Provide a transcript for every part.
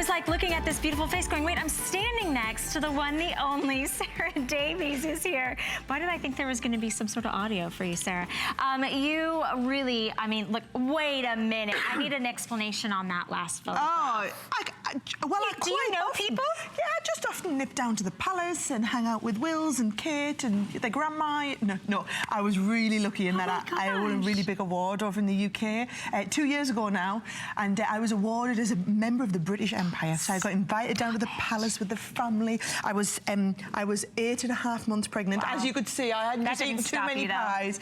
was like looking at this beautiful face going, wait, I'm standing next to the one, the only Sarah Davies is here. Why did I think there was going to be some sort of audio for you, Sarah? You really, I mean, look, wait a minute. I need an explanation on that last photo. Oh, do you know people? Yeah, I just often nip down to the palace and hang out with Wills and Kate and their grandma. No, I was really lucky in that I won a really big award over in the UK 2 years ago now, and I was awarded as a member of the British Empire. So I got invited down to the palace with the family. I was 8.5 months pregnant. Wow. As you could see, I hadn't just eaten too many pies,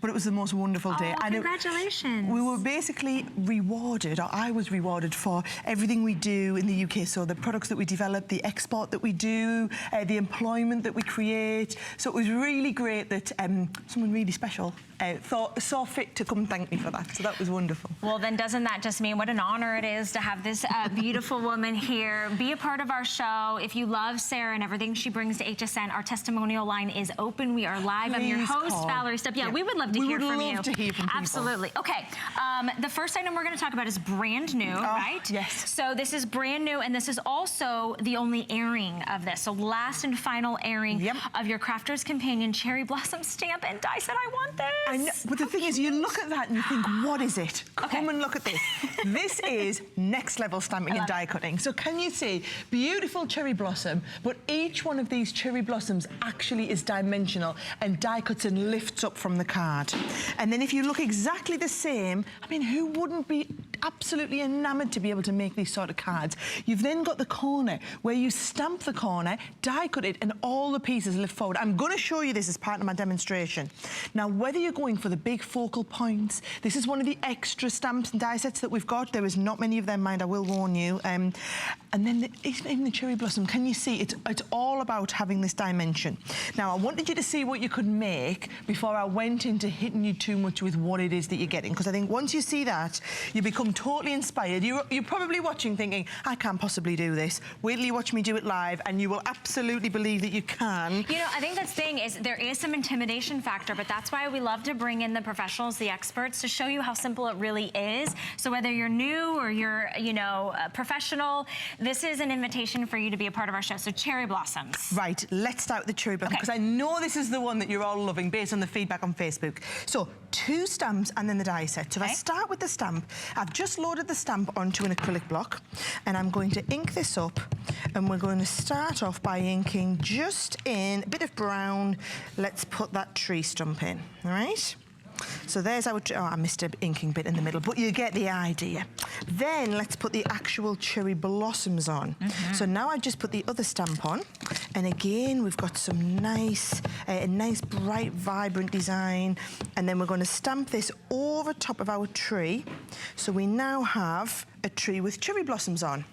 but it was the most wonderful day. And congratulations. We were basically rewarded, or I was rewarded for everything we do in the UK. So the products that we develop, the export that we do, the employment that we create. So it was really great that someone really special saw fit to come thank me for that. So that was wonderful. Well, then doesn't that just mean what an honor it is to have this beautiful woman here be a part of our show? If you love Sarah and everything she brings to HSN, our testimonial line is open. We are live. I'm your host, Valerie Stubb. Yeah, we would love to hear from you. We would love to hear from people. Absolutely. Okay, the first item we're going to talk about is brand new, right? Yes. So this is brand new, and this is also the only airing of this. So last and final airing of your Crafter's Companion Cherry Blossom stamp, and Di said, I want this. I know, but the thing is, you look at that and you think, what is it? Come and look at this. This is next level stamping and die cutting. So can you see, beautiful cherry blossom, but each one of these cherry blossoms actually is dimensional and die cuts and lifts up from the card. And then if you look exactly the same, I mean, who wouldn't be absolutely enamored to be able to make these sort of cards? You've then got the corner where you stamp the corner, die cut it, and all the pieces lift forward. I'm going to show you this as part of my demonstration. Now, whether you're going for the big focal points, this is one of the extra stamps and die sets that we've got. There is not many of them, mind, I will warn you. And then even the cherry blossom, can you see? It's all about having this dimension. Now, I wanted you to see what you could make before I went into hitting you too much with what it is that you're getting, because I think once you see that, you become totally inspired. You're probably watching thinking, I can't possibly do this. Wait till you watch me do it live, and you will absolutely believe that you can. You know, I think the thing is, there is some intimidation factor, but that's why we love to bring in the professionals, the experts, to show you how simple it really is. So whether you're new or you're, you know, professional, this is an invitation for you to be a part of our show. So cherry blossoms. Right, let's start with the cherry blossom, because I know this is the one that you're all loving based on the feedback on Facebook. So 2 stamps and then the die set. So if I start with the stamp, I've just loaded the stamp onto an acrylic block, and I'm going to ink this up, and we're going to start off by inking just in a bit of brown. Let's put that tree stump in, all right? So there's our, I missed an inking bit in the middle, but you get the idea. Then let's put the actual cherry blossoms on. So now I just put the other stamp on, and again, we've got some nice, a nice bright, vibrant design, and then we're going to stamp this over top of our tree. So we now have a tree with cherry blossoms on.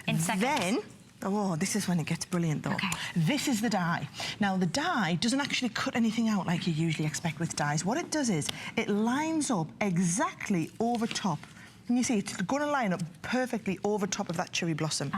In seconds. Then, oh, this is when it gets brilliant, though. This is the die. Now, the die doesn't actually cut anything out like you usually expect with dies. What it does is it lines up exactly over top. And you see, it's going to line up perfectly over top of that cherry blossom.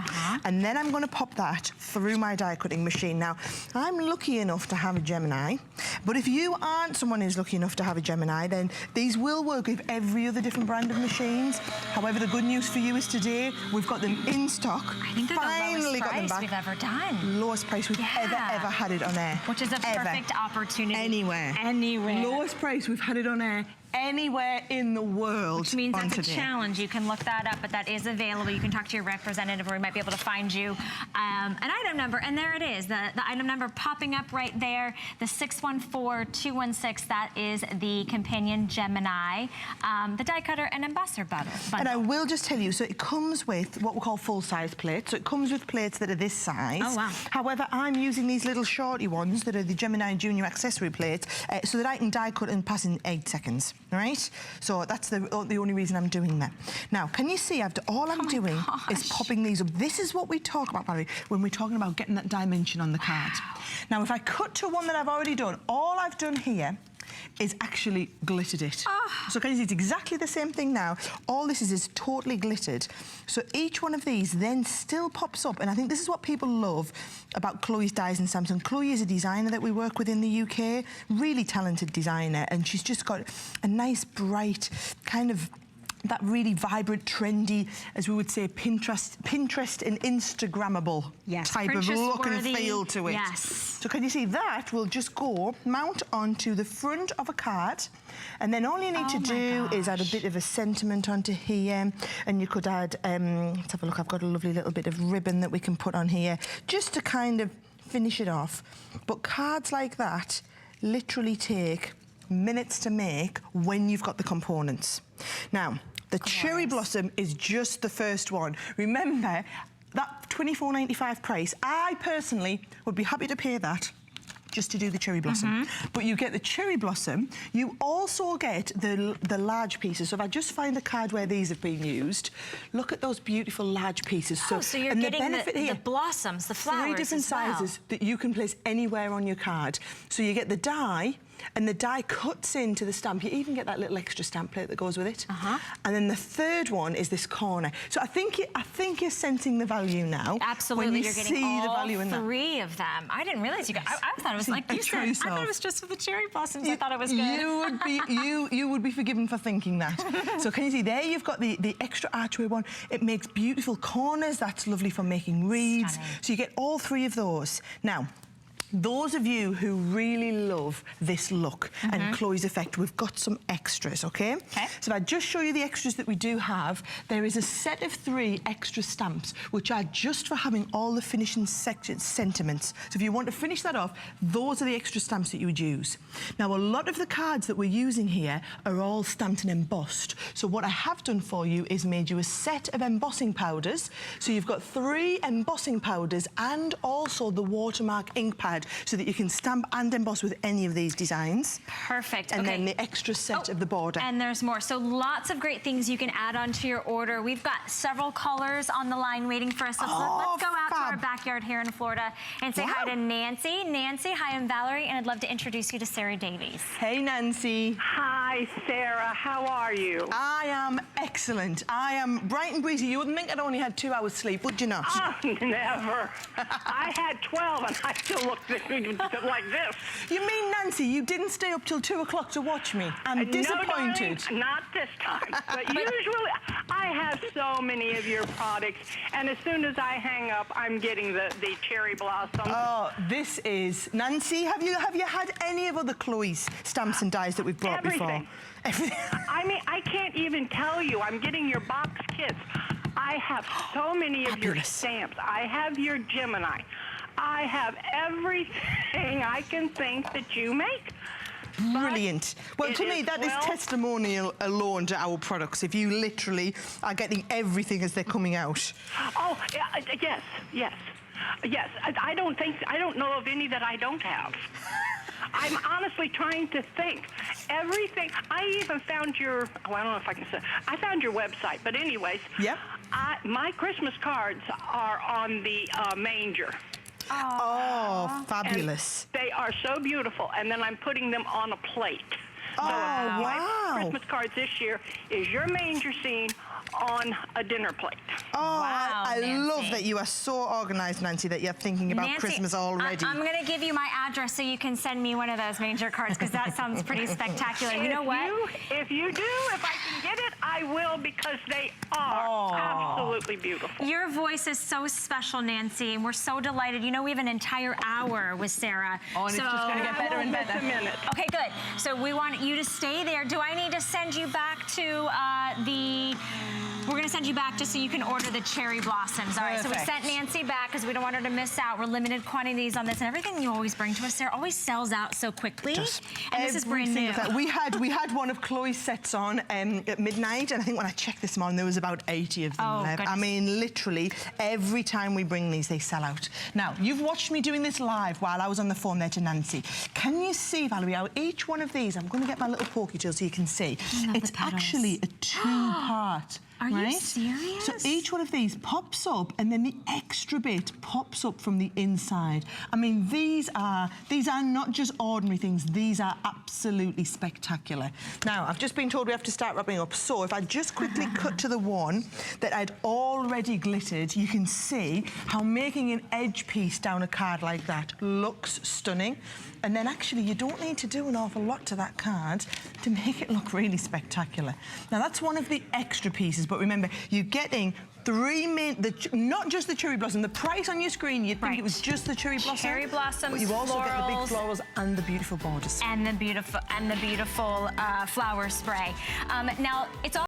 And then I'm going to pop that through my die cutting machine. Now, I'm lucky enough to have a Gemini, but if you aren't someone who's lucky enough to have a Gemini, then these will work with every other different brand of machines. However, the good news for you is today, we've got them in stock. I think they're the lowest price we've ever done. Lowest price we've ever had it on air. Which is a perfect opportunity. Anywhere. Lowest price we've had it on air anywhere in the world. Which means that's a challenge. You can look that up, but that is available. You can talk to your representative, or we might be able to find you an item number. And there it is, the item number popping up right there, the 614216. That is the Companion Gemini, the die cutter and embosser bundle. And I will just tell you, so it comes with what we call full-size plates. So it comes with plates that are this size. Oh, wow. However, I'm using these little shorty ones that are the Gemini Junior accessory plates, so that I can die cut and pass in 8 seconds. All right? So that's the only reason I'm doing that. Now, can you see all I'm doing is popping these up. This is what we talk about, Valerie, when we're talking about getting that dimension on the card. Now, if I cut to one that I've already done, all I've done here is actually glittered it. So can you see it's exactly the same thing now. All this is totally glittered. So each one of these then still pops up, and I think this is what people love about Chloe's Dies and Stamps. And Chloe is a designer that we work with in the UK, really talented designer, and she's just got a nice bright kind of that really vibrant, trendy, as we would say, Pinterest and Instagrammable type of look and feel to it. Yes. So can you see that will just go mount onto the front of a card, and then all you need to do is add a bit of a sentiment onto here, and you could add, let's have a look, I've got a lovely little bit of ribbon that we can put on here, just to kind of finish it off. But cards like that literally take minutes to make when you've got the components. Now, the cherry blossom is just the first one. Remember, that $24.95 price, I personally would be happy to pay that just to do the cherry blossom. But you get the cherry blossom, you also get the large pieces. So if I just find a card where these have been used, look at those beautiful large pieces. So you're getting the blossoms, the flowers 3 different sizes that you can place anywhere on your card. So you get the die, and the die cuts into the stamp. You even get that little extra stamp plate that goes with it. And then the third one is this corner. So I think you're sensing the value now. Absolutely, when you're getting all the value in 3 of them. I didn't realize you guys. I thought it was like you said. I thought it was just for the cherry blossoms. I thought it was good. You would be forgiven for thinking that. So can you see there? You've got the extra archway one. It makes beautiful corners. That's lovely for making wreaths. Stunning. So you get all 3 of those now. Those of you who really love this look and Chloe's effect, we've got some extras, okay? So if I just show you the extras that we do have, there is a set of 3 extra stamps, which are just for having all the finishing sentiments. So if you want to finish that off, those are the extra stamps that you would use. Now, a lot of the cards that we're using here are all stamped and embossed. So what I have done for you is made you a set of embossing powders. So you've got 3 embossing powders and also the watermark ink pad, so that you can stamp and emboss with any of these designs. Perfect. And then the extra set of the border. And there's more. So lots of great things you can add onto your order. We've got several colors on the line waiting for us. So let's go out to our backyard here in Florida and say hi to Nancy. Nancy, hi, I'm Valerie, and I'd love to introduce you to Sarah Davies. Hey, Nancy. Hi, Sarah. How are you? I am excellent. I am bright and breezy. You wouldn't think I'd only had 2 hours sleep, would you not? Oh, never. I had 12 and I still look like this. You mean, Nancy, you didn't stay up till 2 o'clock to watch me? I'm disappointed. No, darling, not this time. But usually, I have so many of your products, and as soon as I hang up, I'm getting the cherry blossom. Oh, this is... Nancy, have you had any of other Chloe's stamps and dies that we've brought before? Everything. I mean, I can't even tell you. I'm getting your box kits. I have so many of your stamps. I have your Gemini. I have everything I can think that you make. Brilliant. Well, to me, that is testimonial alone to our products. If you literally are getting everything as they're coming out. Oh, yes, yes, yes. I don't know of any that I don't have. I'm honestly trying to think. Everything. I even found your, well, I don't know if I can say, I found your website, but anyways. Yep. My Christmas cards are on the manger. Oh, fabulous. And they are so beautiful, and then I'm putting them on a plate. Oh, wow. My Christmas cards this year is your manger scene on a dinner plate. Oh, wow, I love that you are so organised, Nancy, that you're thinking about Christmas already. I'm going to give you my address so you can send me one of those manger cards, because that sounds pretty spectacular. You know what? If you do, if I can get it, I will, because they are absolutely beautiful. Your voice is so special, Nancy, and we're so delighted. You know, we have an entire hour with Sarah. Oh, and it's just going to get better and better. Okay, good. So we want you to stay there. Do I need to send you back to we're going to send you back just so you can order the cherry blossoms. All right, so we sent Nancy back because we don't want her to miss out. We're limited quantities on this, and everything you always bring to us, Sarah, always sells out so quickly. And this is brand new. We had one of Chloe's sets on at midnight, and I think when I checked this morning, there was about 80 of them left. I mean, literally, every time we bring these, they sell out. Now, you've watched me doing this live while I was on the phone there to Nancy. Can you see, Valerie, how each one of these, I'm going to get my little pokey tool so you can see. It's actually a 2-part. Are you serious? So each one of these pops up, and then the extra bit pops up from the inside. I mean, these are not just ordinary things. These are absolutely spectacular. Now, I've just been told we have to start wrapping up. So if I just quickly cut to the one that I'd already glittered, you can see how making an edge piece down a card like that looks stunning. And then actually you don't need to do an awful lot to that card to make it look really spectacular. Now that's one of the extra pieces, but remember, you're getting three main, not just the cherry blossom. The price on your screen, you'd think it was just the cherry blossom. Cherry blossoms, but you also get the big florals, florals and the beautiful borders. and the beautiful flower spray. Now it's all